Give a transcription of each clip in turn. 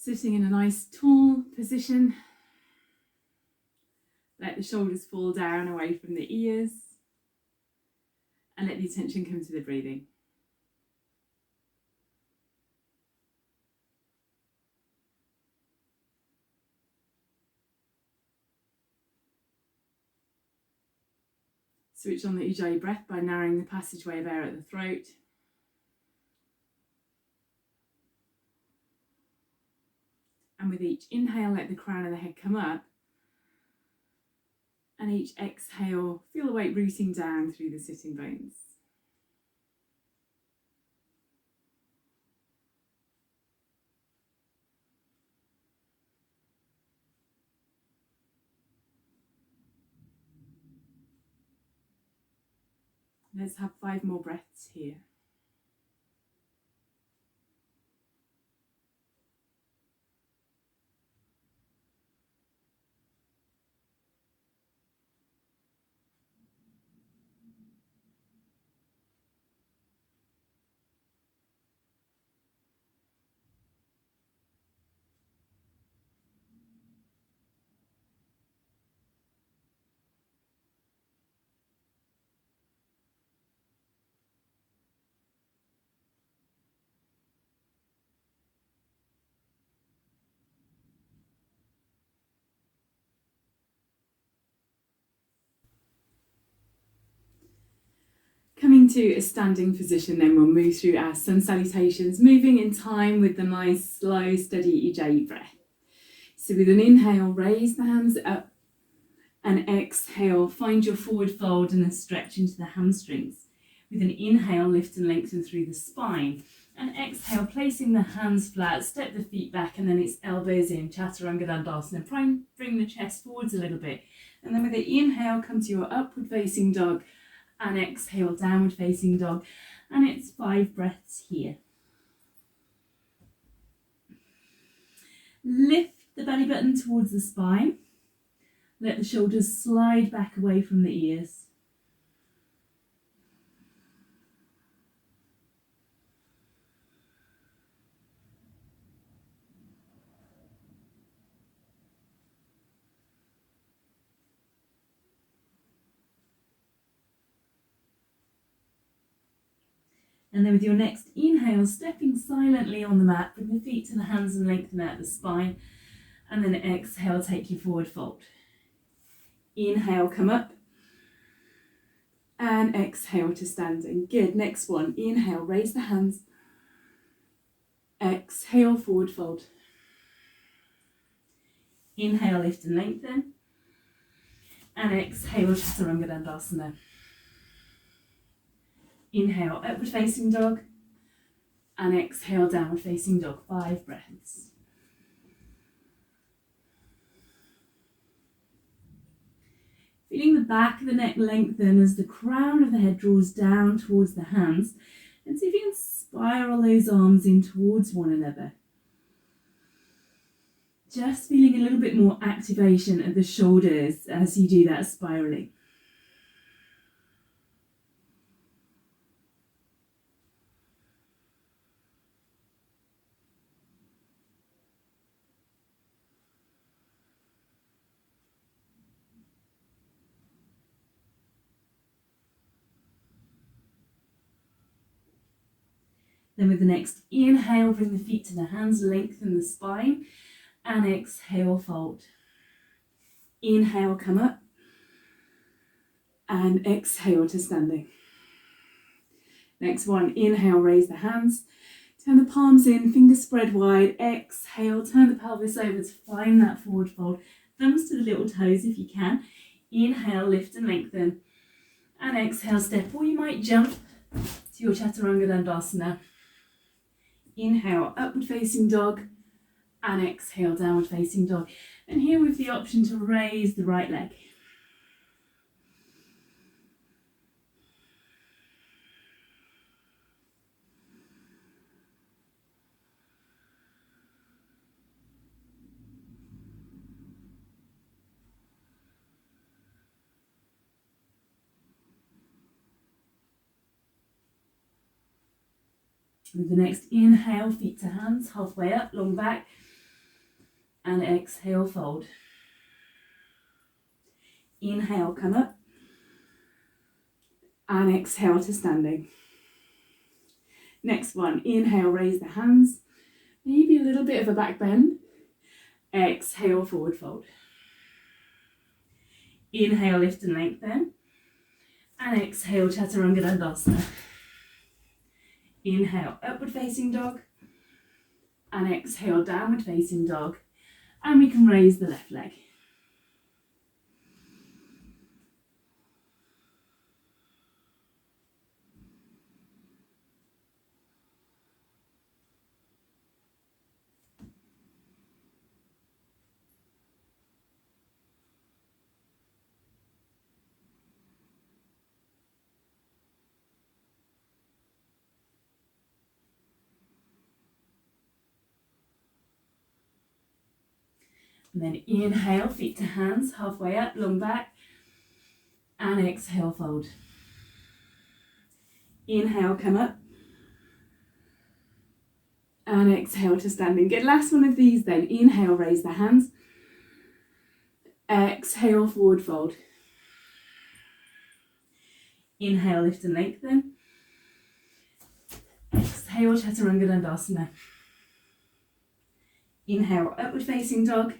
Sitting in a nice tall position. Let the shoulders fall down away from the ears. And let the attention come to the breathing. Switch on the ujjayi breath by narrowing the passageway of air at the throat. And with each inhale, let the crown of the head come up. And each exhale, feel the weight rooting down through the sitting bones. Let's have 5 more breaths here. Coming to a standing position, then we'll move through our sun salutations, moving in time with the nice, slow, steady ujjayi breath. So with an inhale, raise the hands up, and exhale, find your forward fold and a stretch into the hamstrings. With an inhale, lift and lengthen through the spine. And exhale, placing the hands flat, step the feet back, and then it's elbows in, chaturanga-dandasana. Bring the chest forwards a little bit. And then with the inhale, come to your upward facing dog. And exhale, downward facing dog. And it's 5 breaths here. Lift the belly button towards the spine. Let the shoulders slide back away from the ears. And then with your next inhale, stepping silently on the mat, bring the feet to the hands and lengthen out the spine. And then exhale, take your forward fold. Inhale, come up. And exhale to standing. Good, next one. Inhale, raise the hands. Exhale, forward fold. Inhale, lift and lengthen. And exhale, chaturanga-dandasana. Inhale, upward facing dog. And exhale, downward facing dog. 5 breaths. Feeling the back of the neck lengthen as the crown of the head draws down towards the hands. And see if you can spiral those arms in towards one another. Just feeling a little bit more activation of the shoulders as you do that spiraling. Then with the next inhale, bring the feet to the hands, lengthen the spine, and exhale, fold. Inhale, come up, and exhale to standing. Next one, inhale, raise the hands, turn the palms in, fingers spread wide, exhale, turn the pelvis over to find that forward fold, thumbs to the little toes if you can. Inhale, lift and lengthen, and exhale, step, or you might jump to your chaturanga-dandasana. Inhale, upward facing dog, and exhale, downward facing dog. And here with the option to raise the right leg. With the next inhale, feet to hands, halfway up, long back. and exhale, fold. Inhale, come up, and exhale to standing. Next one, inhale, raise the hands, maybe a little bit of a back bend. Exhale, forward fold. Inhale, lift and lengthen, and exhale, chaturanga dandasana. Inhale, upward facing dog, and exhale, downward facing dog, and we can raise the left leg. And then inhale, feet to hands, halfway up, long back, and exhale, fold. Inhale, come up, and exhale to standing. Good, last one of these then. Inhale, raise the hands. Exhale, forward fold. Inhale, lift and lengthen. Exhale, chaturanga dandasana. Inhale, upward facing dog.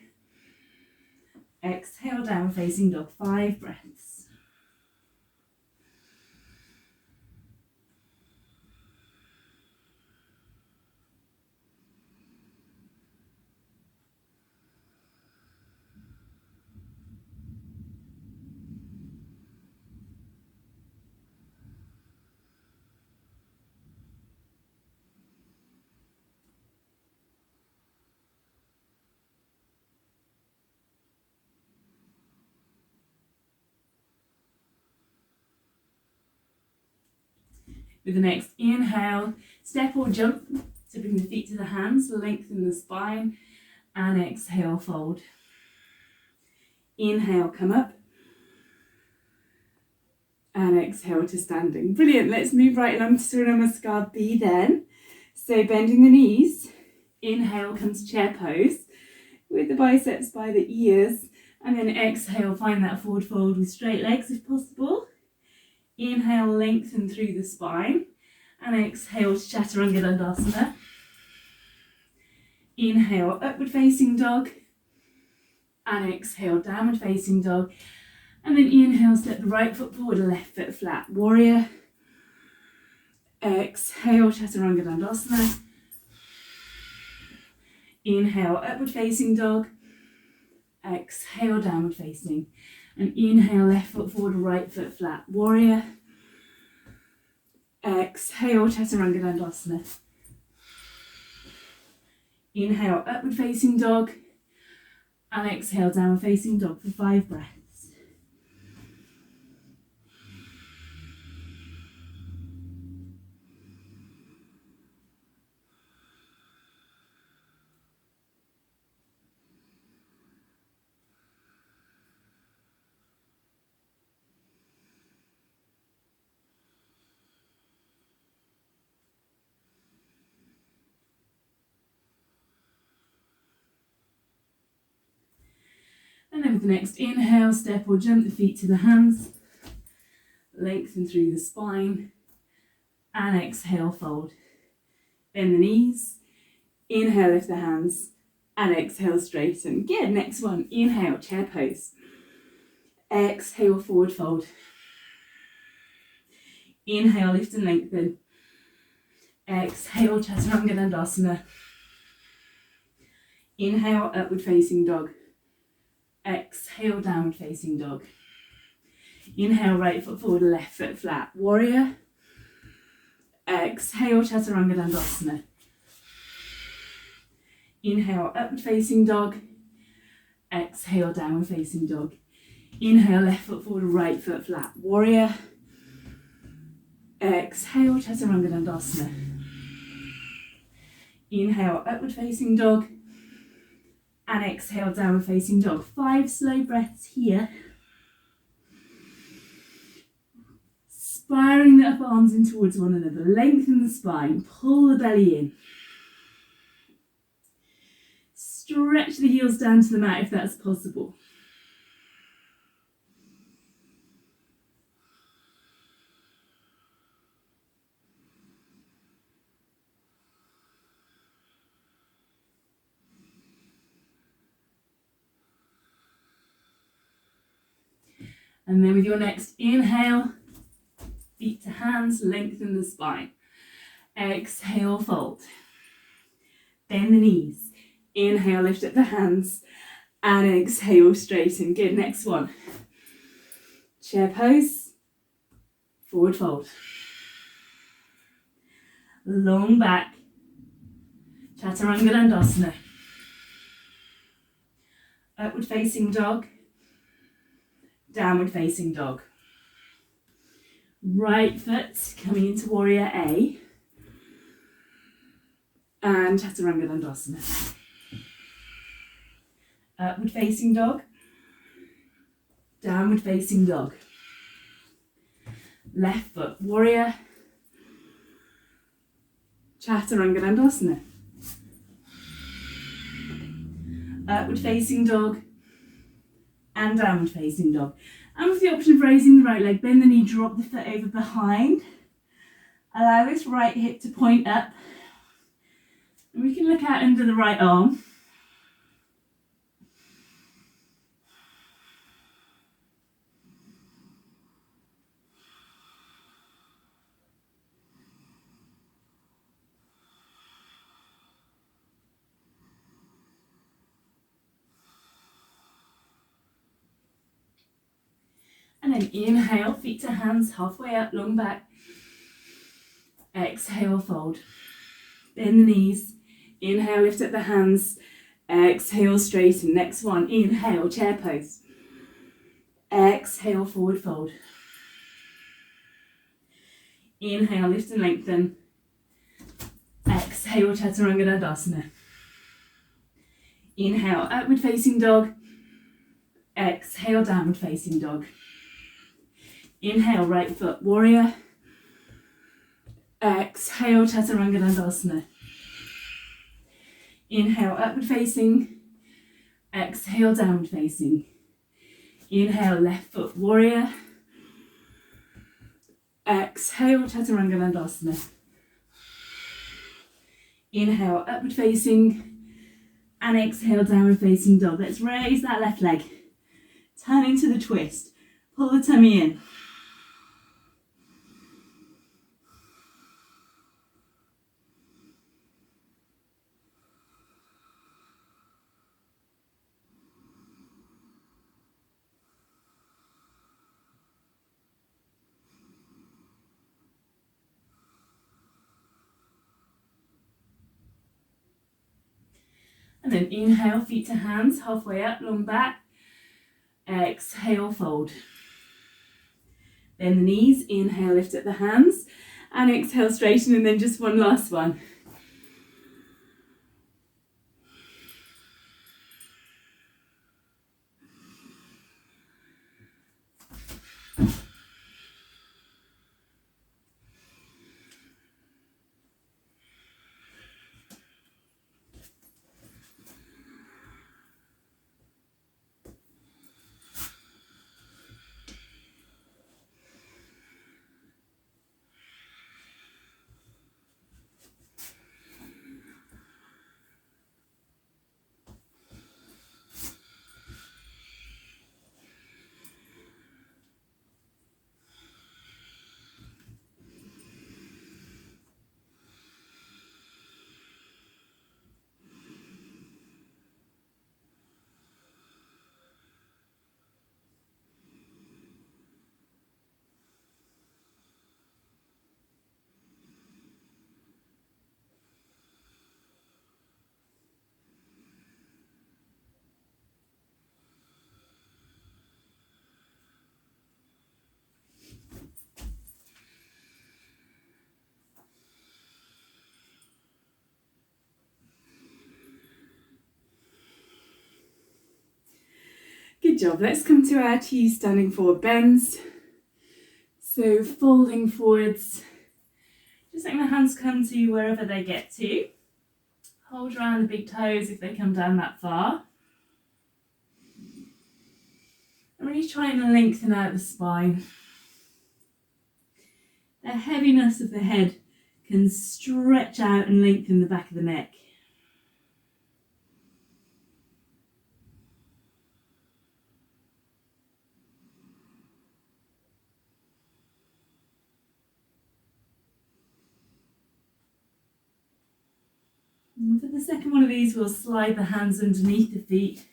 Exhale, down facing dog. 5 breaths. With the next inhale, step or jump to bring the feet to the hands, lengthen the spine, and exhale, fold. Inhale, come up, and exhale to standing. Brilliant, let's move right along to Surya Namaskar B then. So bending the knees, inhale comes chair pose, with the biceps by the ears, and then exhale, find that forward fold with straight legs if possible. Inhale, lengthen through the spine, and exhale to chaturanga dandasana. Inhale, upward facing dog, and exhale, downward facing dog. And then inhale, step the right foot forward, left foot flat, warrior. Exhale, chaturanga dandasana. Inhale, upward facing dog. Exhale, downward facing. And inhale, left foot forward, right foot flat, warrior. Exhale, chaturanga dandasana. Inhale, upward facing dog. And exhale, downward facing dog for 5 breaths. And then with the next inhale, step or jump the feet to the hands, lengthen through the spine, and exhale, fold. Bend the knees, inhale, lift the hands, and exhale, straighten. Good, next one, inhale, chair pose. Exhale, forward fold. Inhale, lift and lengthen. Exhale, chaturanga dandasana. Inhale, upward facing dog. Exhale, downward facing dog. Inhale, right foot forward, left foot flat, warrior. Exhale, chaturanga dandasana. Inhale, upward facing dog. Exhale, downward facing dog. Inhale, left foot forward, right foot flat, warrior. Exhale, chaturanga dandasana. Inhale, upward facing dog. And exhale, downward facing dog. 5 slow breaths here. Spiraling the upper arms in towards one another. Lengthen the spine. Pull the belly in. Stretch the heels down to the mat if that's possible. And then with your next inhale, feet to hands, lengthen the spine. Exhale, fold. Bend the knees. Inhale, lift up the hands. And exhale, straighten. Good, next one. Chair pose. Forward fold. Long back. Chaturanga-dandasana. Upward facing dog. Downward facing dog. Right foot coming into warrior A. And chaturanga-dandasana. Upward facing dog. Downward facing dog. Left foot warrior. Chaturanga-dandasana. Upward facing dog. And downward facing dog. And with the option of raising the right leg, bend the knee, drop the foot over behind. Allow this right hip to point up. And we can look out under the right arm. And then inhale, feet to hands, halfway up, long back. Exhale, fold. Bend the knees. Inhale, lift up the hands. Exhale, straighten. Next one, inhale, chair pose. Exhale, forward fold. Inhale, lift and lengthen. Exhale, chaturanga-dandasana. Inhale, upward facing dog. Exhale, downward facing dog. Inhale, right foot warrior. Exhale, chaturanga-dandasana. Inhale, upward facing. Exhale, downward facing. Inhale, left foot warrior. Exhale, chaturanga-dandasana. Inhale, upward facing. And exhale, downward facing dog. Let's raise that left leg. Turn into the twist. Pull the tummy in. And then inhale, feet to hands, halfway up, long back. Exhale, fold. Bend the knees, inhale, lift up the hands. And exhale, straighten, and then just one last one. Good job. Let's come to our two standing forward bends. So folding forwards, just letting the hands come to wherever they get to. Hold around the big toes if they come down that far. And really try and lengthen out the spine. The heaviness of the head can stretch out and lengthen the back of the neck. And for the second one of these, we'll slide the hands underneath the feet.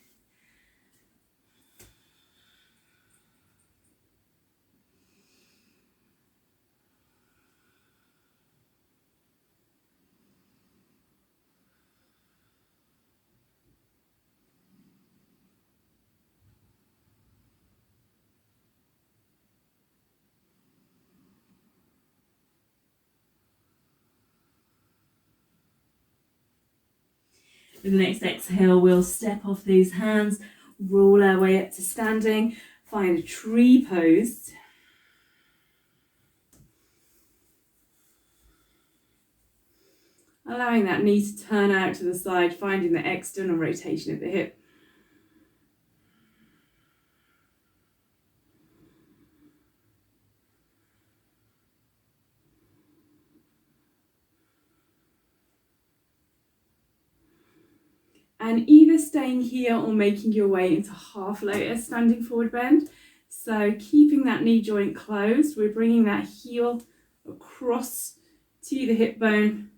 With the next exhale, we'll step off these hands, roll our way up to standing, find a tree pose. Allowing that knee to turn out to the side, finding the external rotation of the hip. And either staying here or making your way into half lotus, standing forward bend. So keeping that knee joint closed, we're bringing that heel across to the hip bone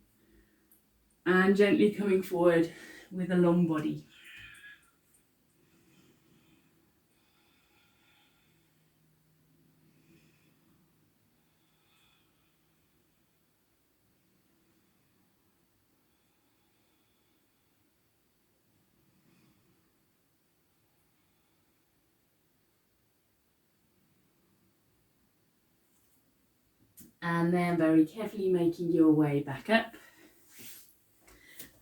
and gently coming forward with a long body. And then very carefully making your way back up.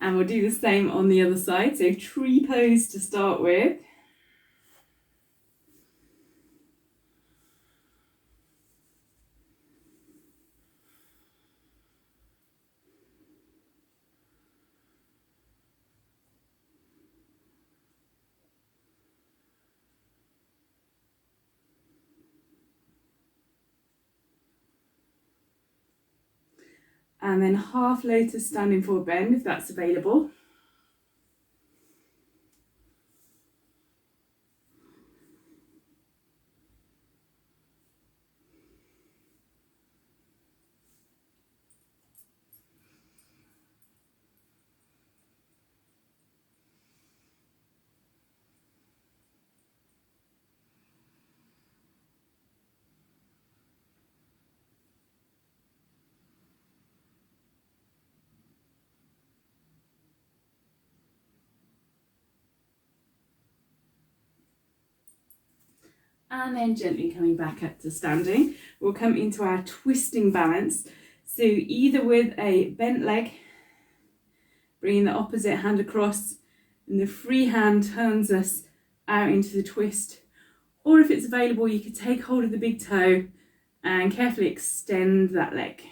And we'll do the same on the other side. So tree pose to start with. And then half lotus standing forward bend if that's available. And then gently coming back up to standing. We'll come into our twisting balance. So either with a bent leg, bringing the opposite hand across, and the free hand turns us out into the twist. Or if it's available, you could take hold of the big toe and carefully extend that leg.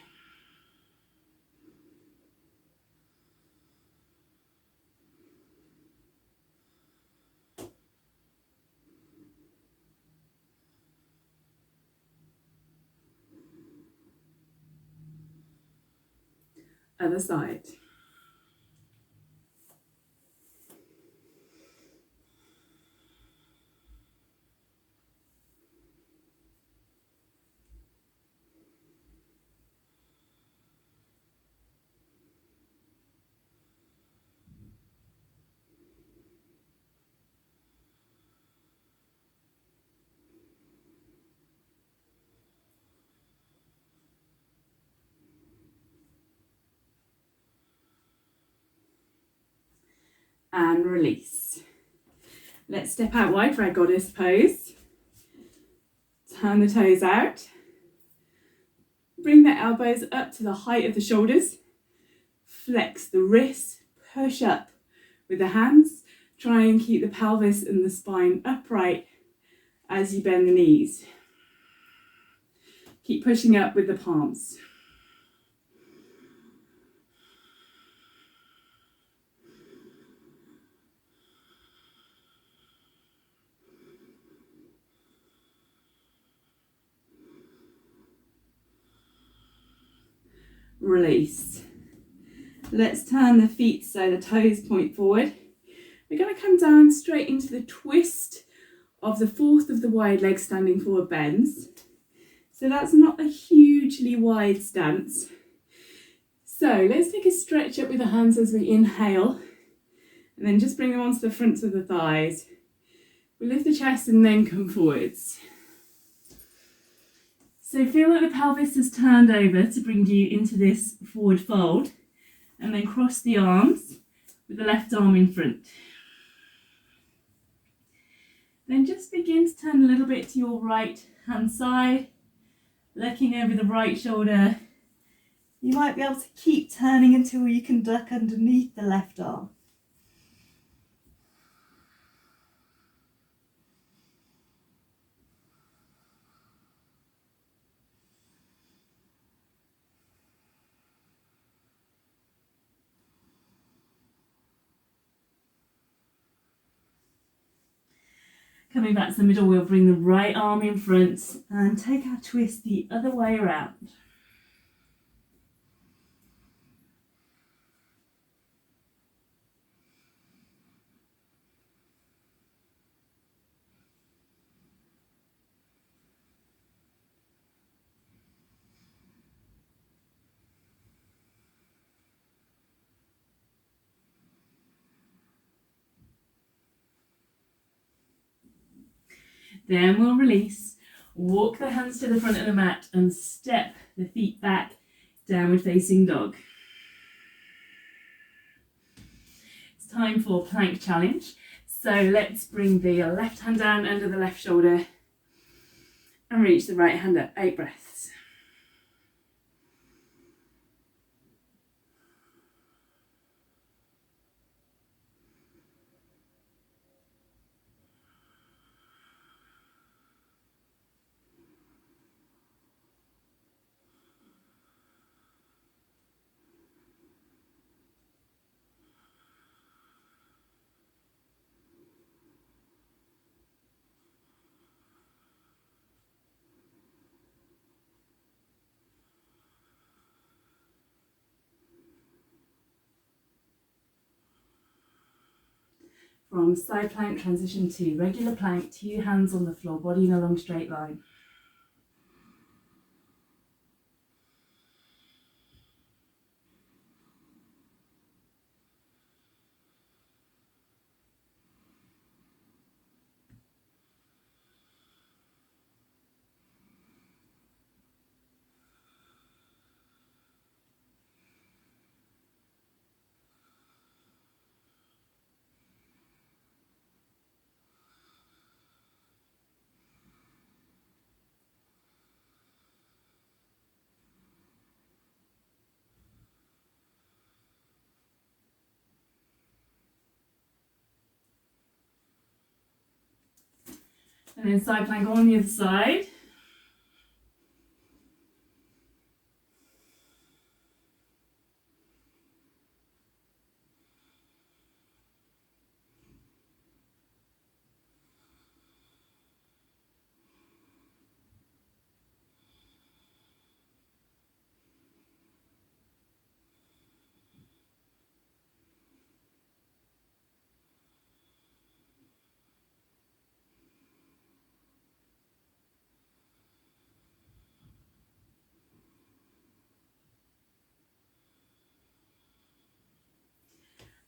Other side. And release. Let's step out wide for our goddess pose. Turn the toes out. Bring the elbows up to the height of the shoulders. Flex the wrists, push up with the hands. Try and keep the pelvis and the spine upright as you bend the knees. Keep pushing up with the palms. release. Let's turn the feet so the toes point forward. We're going to come down straight into the twist of the fourth of the wide leg standing forward bends. So that's not a hugely wide stance. So let's take a stretch up with the hands as we inhale, and then just bring them onto the fronts of the thighs. We lift the chest and then come forwards. So feel like the pelvis has turned over to bring you into this forward fold, and then cross the arms with the left arm in front. Then just begin to turn a little bit to your right hand side, looking over the right shoulder. You might be able to keep turning until you can duck underneath the left arm. Coming back to the middle, we'll bring the right arm in front and take our twist the other way around. Then we'll release, walk the hands to the front of the mat and step the feet back, downward facing dog. It's time for plank challenge. So let's bring the left hand down under the left shoulder and reach the right hand up. 8 breaths. From side plank, transition to regular plank, 2 hands on the floor, body in a long straight line. And then side plank on the other side.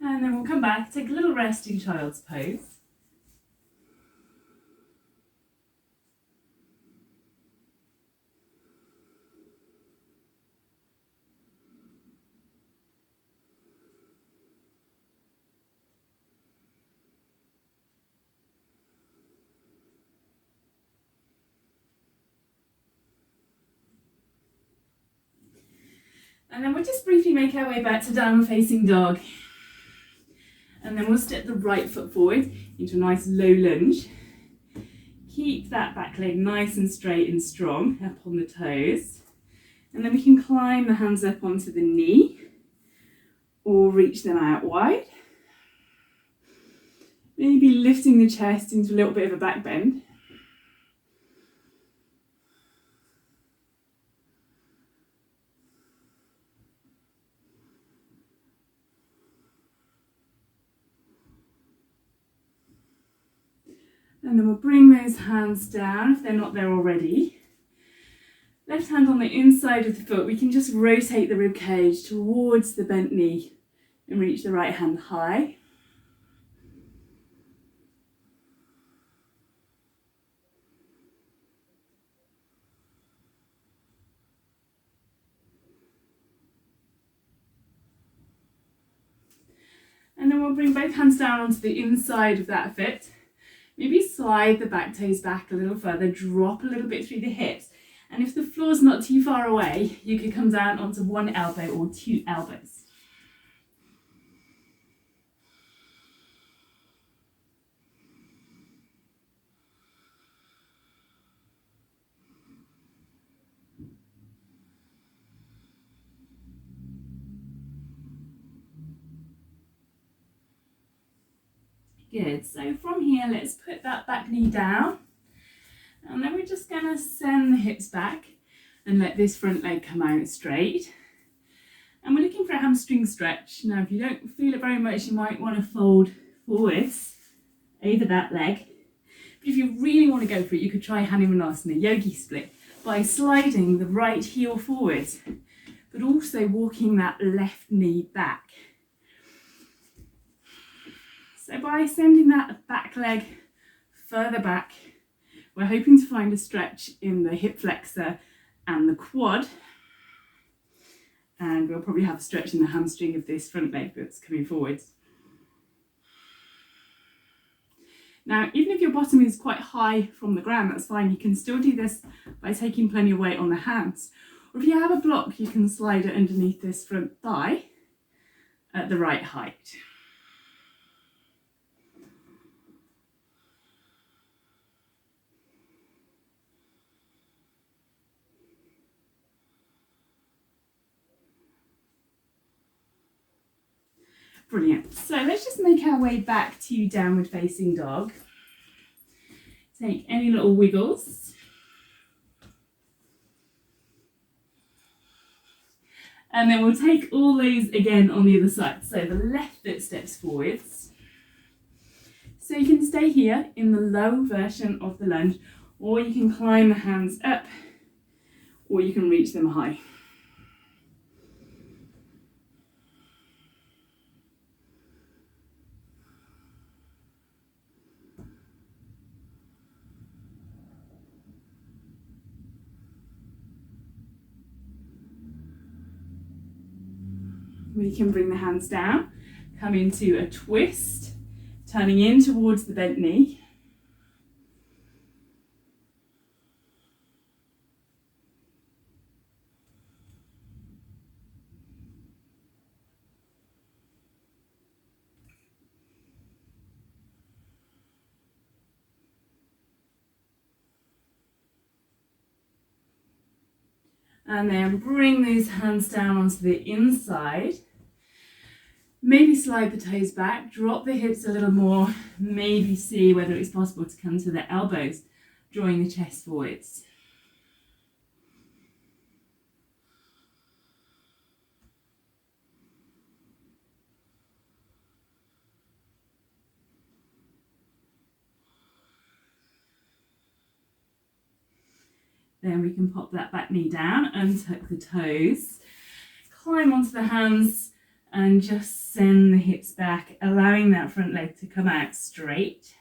And then we'll come back, take a little rest in child's pose. And then we'll just briefly make our way back to downward facing dog. And then we'll step the right foot forward into a nice low lunge. Keep that back leg nice and straight and strong up on the toes. And then we can climb the hands up onto the knee or reach them out wide. Maybe lifting the chest into a little bit of a back bend. And then we'll bring those hands down if they're not there already. Left hand on the inside of the foot, we can just rotate the rib cage towards the bent knee and reach the right hand high. And then we'll bring both hands down onto the inside of that foot. Maybe slide the back toes back a little further, drop a little bit through the hips. And if the floor's not too far away, you could come down onto one elbow or two elbows. Good, so from here, let's put that back knee down. And then we're just going to send the hips back and let this front leg come out straight. And we're looking for a hamstring stretch. Now, if you don't feel it very much, you might want to fold forwards over that leg. But if you really want to go for it, you could try hamstrings, yogi split, by sliding the right heel forwards, but also walking that left knee back. So by sending that back leg further back, we're hoping to find a stretch in the hip flexor and the quad. And we'll probably have a stretch in the hamstring of this front leg that's coming forwards. Now, even if your bottom is quite high from the ground, that's fine. You can still do this by taking plenty of weight on the hands. Or if you have a block, you can slide it underneath this front thigh at the right height. Brilliant. So let's just make our way back to downward facing dog. Take any little wiggles. And then we'll take all those again on the other side. So the left foot steps forwards. So you can stay here in the low version of the lunge, or you can climb the hands up, or you can reach them high. We can bring the hands down, come into a twist, turning in towards the bent knee. And then bring those hands down onto the inside. Maybe slide the toes back, drop the hips a little more, maybe see whether it's possible to come to the elbows, drawing the chest forwards. Then we can pop that back knee down, untuck the toes, climb onto the hands, and just send the hips back, allowing that front leg to come out straight.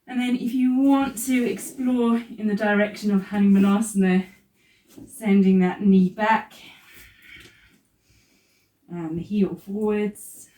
And then if you want to explore in the direction of hamstrings, sending that knee back and the heel forwards.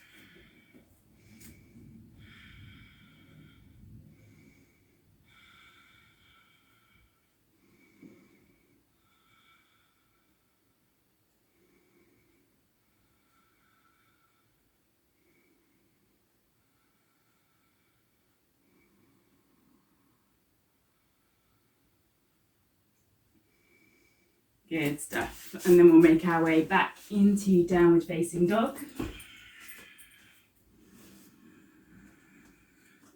Good stuff. And then we'll make our way back into downward facing dog.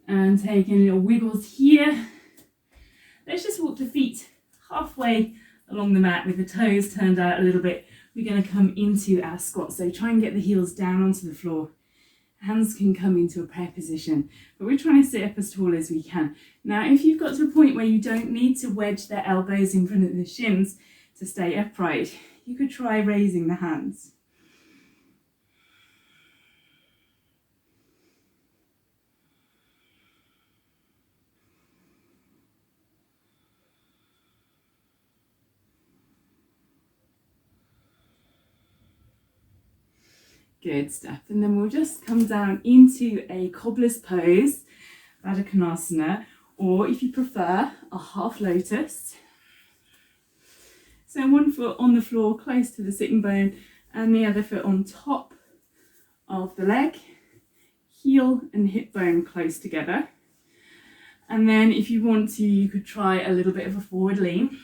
And taking little wiggles here. Let's just walk the feet halfway along the mat with the toes turned out a little bit. We're going to come into our squat. So try and get the heels down onto the floor Hands can come into a prayer position, but we're trying to sit up as tall as we can. Now, if you've got to a point where you don't need to wedge the elbows in front of the shins to stay upright, you could try raising the hands. Good stuff. And then we'll just come down into a cobbler's pose, Baddha Konasana, or if you prefer, a half lotus. So one foot on the floor close to the sitting bone and the other foot on top of the leg, heel and hip bone close together. And then if you want to, you could try a little bit of a forward lean.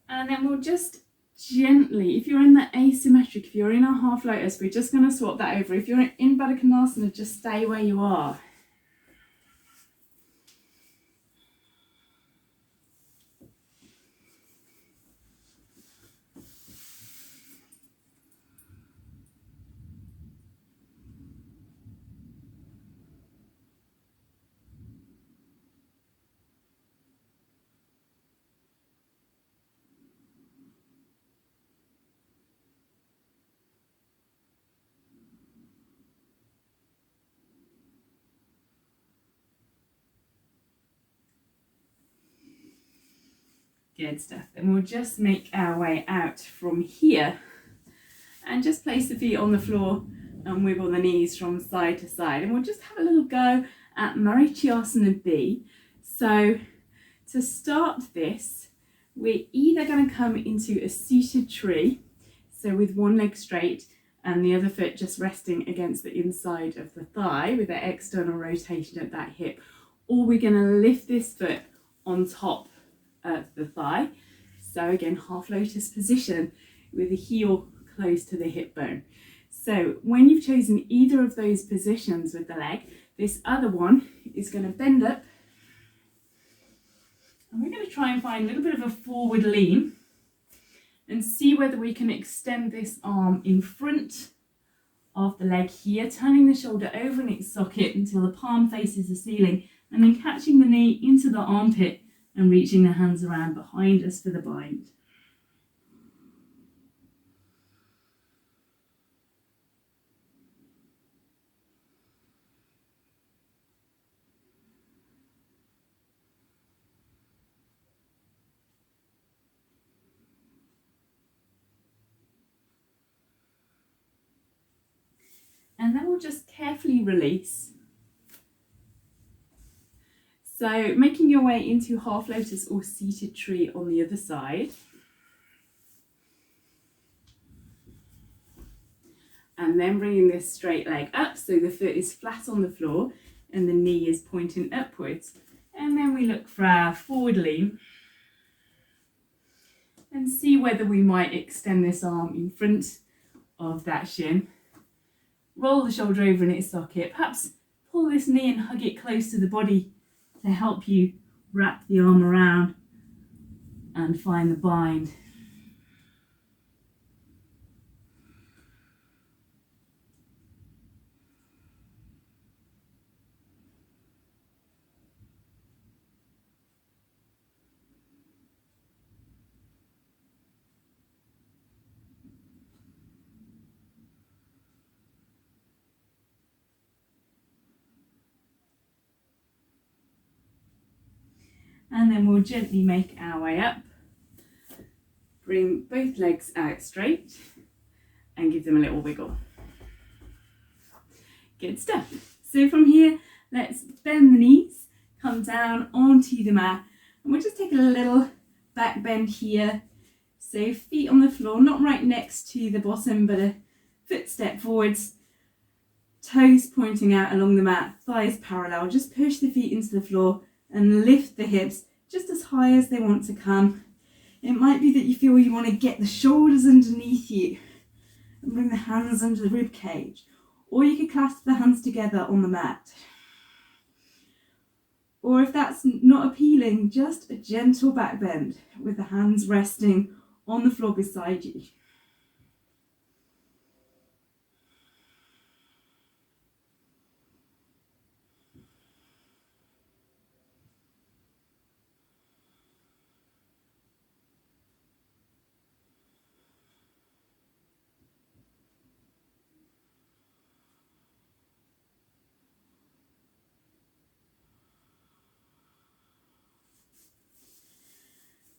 And then we'll just gently, if you're in the asymmetric, if you're in a half lotus, we're just going to swap that over. If you're in Baddha Konasana, just stay where you are. Good stuff. And we'll just make our way out from here and just place the feet on the floor and wiggle the knees from side to side. And we'll just have a little go at Marichyasana B. So to start this, we're either going to come into a seated tree, so with one leg straight and the other foot just resting against the inside of the thigh with the external rotation at that hip, or we're going to lift this foot on top of the thigh. So again, half lotus position with the heel close to the hip bone. So when you've chosen either of those positions with the leg, this other one is going to bend up, and we're going to try and find a little bit of a forward lean and see whether we can extend this arm in front of the leg here, turning the shoulder over in its socket until the palm faces the ceiling, and then catching the knee into the armpit and reaching the hands around behind us for the bind. And then we'll just carefully release. So making your way into half lotus or seated tree on the other side. And then bringing this straight leg up so the foot is flat on the floor and the knee is pointing upwards. And then we look for our forward lean and see whether we might extend this arm in front of that shin. Roll the shoulder over in its socket, perhaps pull this knee and hug it close to the body to help you wrap the arm around and find the bind. And then we'll gently make our way up. Bring both legs out straight and give them a little wiggle. Good stuff. So from here, let's bend the knees, come down onto the mat, and we'll just take a little back bend here. So feet on the floor, not right next to the bottom, but a foot step forwards, toes pointing out along the mat, thighs parallel. Just push the feet into the floor and lift the hips just as high as they want to come. It might be that you feel you want to get the shoulders underneath you And bring the hands under the rib cage. Or you could clasp the hands together on the mat. Or if that's not appealing, just a gentle back bend with the hands resting on the floor beside you.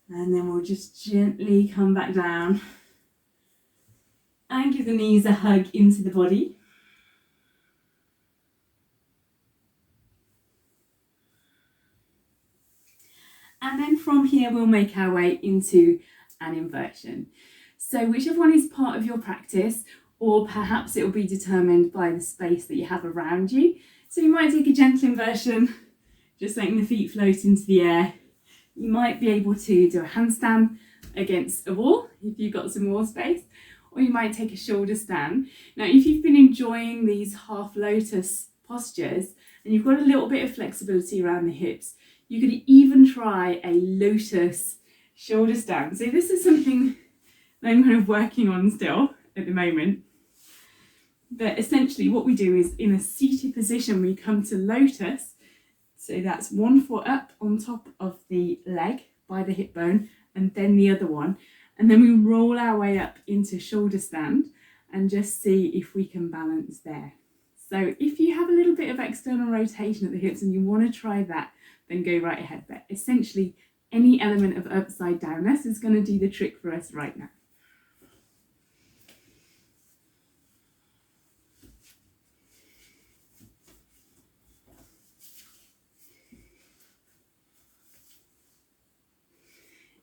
And then we'll just gently come back down and give the knees a hug into the body. And then from here, we'll make our way into an inversion. So whichever one is part of your practice, or perhaps it will be determined by the space that you have around you. So you might take a gentle inversion, just letting the feet float into the air. You might be able to do a handstand against a wall if you've got some wall space, or you might take a shoulder stand. Now, if you've been enjoying these half lotus postures and you've got a little bit of flexibility around the hips, you could even try a lotus shoulder stand. So this is something that I'm kind of working on still at the moment. But essentially what we do is in a seated position, we come to lotus. So that's one foot up on top of the leg by the hip bone and then the other one. And then we roll our way up into shoulder stand and just see if we can balance there. So if you have a little bit of external rotation at the hips and you want to try that, then go right ahead. But essentially any element of upside downness is going to do the trick for us right now.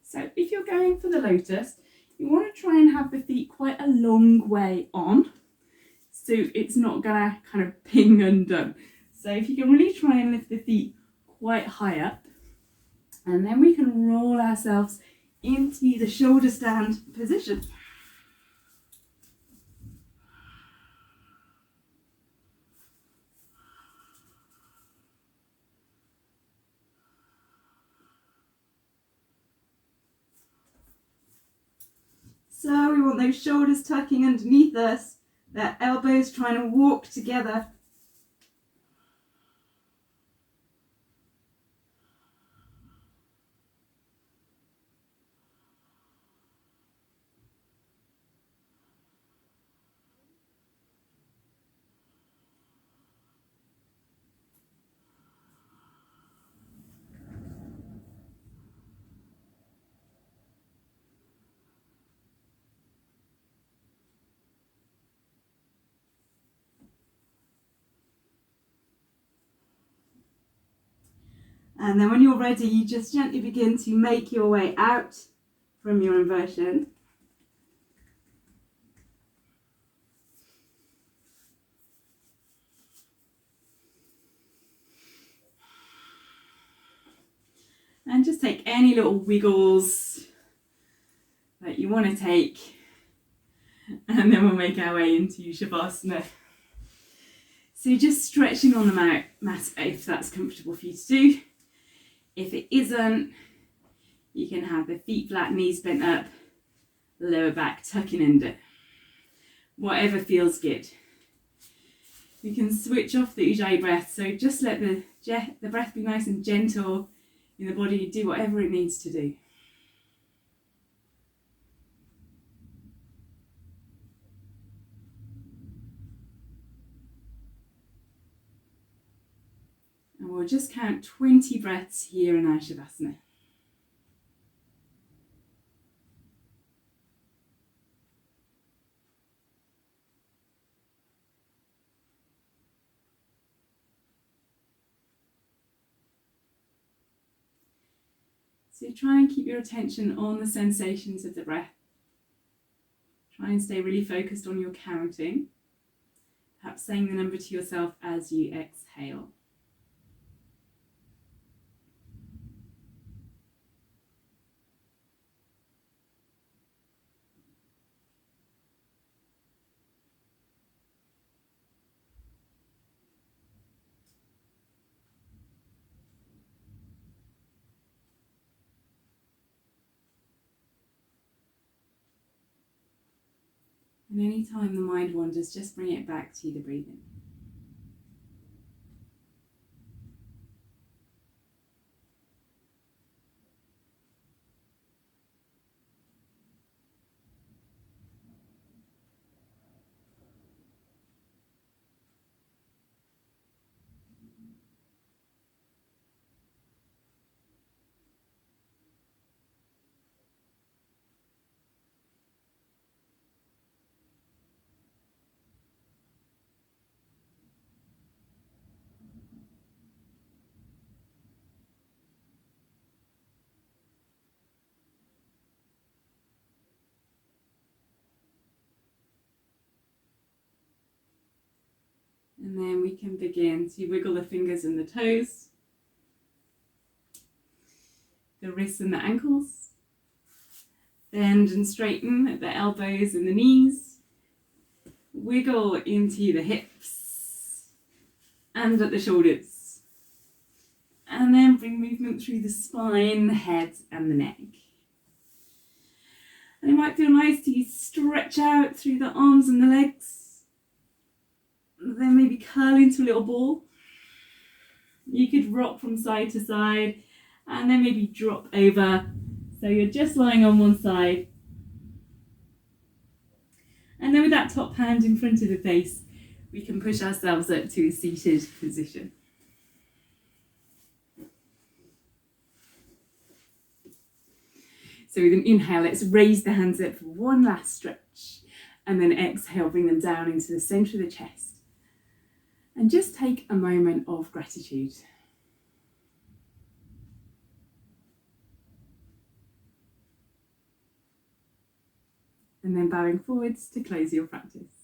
So if you're going for the lotus, you want to try and have the feet quite a long way on, so it's not going to kind of ping undone. So if you can really try and lift the feet quite high up, and then we can roll ourselves into the shoulder stand position. So we want those shoulders tucking underneath us, their elbows trying to walk together. And then when you're ready, you just gently begin to make your way out from your inversion. And just take any little wiggles that you want to take. And then we'll make our way into Shavasana. So just stretching on the mat if that's comfortable for you to do. If it isn't, you can have the feet flat, knees bent up, lower back tucking under. Whatever feels good. You can switch off the Ujjayi breath, so just let the breath be nice and gentle in the body, do whatever it needs to do. And we'll just count 20 breaths here in our Shavasana. So try and keep your attention on the sensations of the breath. Try and stay really focused on your counting, perhaps saying the number to yourself as you exhale. And anytime the mind wanders, just bring it back to the breathing. And then we can begin to wiggle the fingers and the toes, the wrists and the ankles. Bend and straighten at the elbows and the knees. Wiggle into the hips and at the shoulders. And then bring movement through the spine, the head and the neck. And it might feel nice to stretch out through the arms and the legs. Then maybe curl into a little ball. You could rock from side to side and then maybe drop over. So you're just lying on one side. And then with that top hand in front of the face, we can push ourselves up to a seated position. So with an inhale, let's raise the hands up for one last stretch. And then exhale, bring them down into the centre of the chest. And just take a moment of gratitude. And then bowing forwards to close your practice.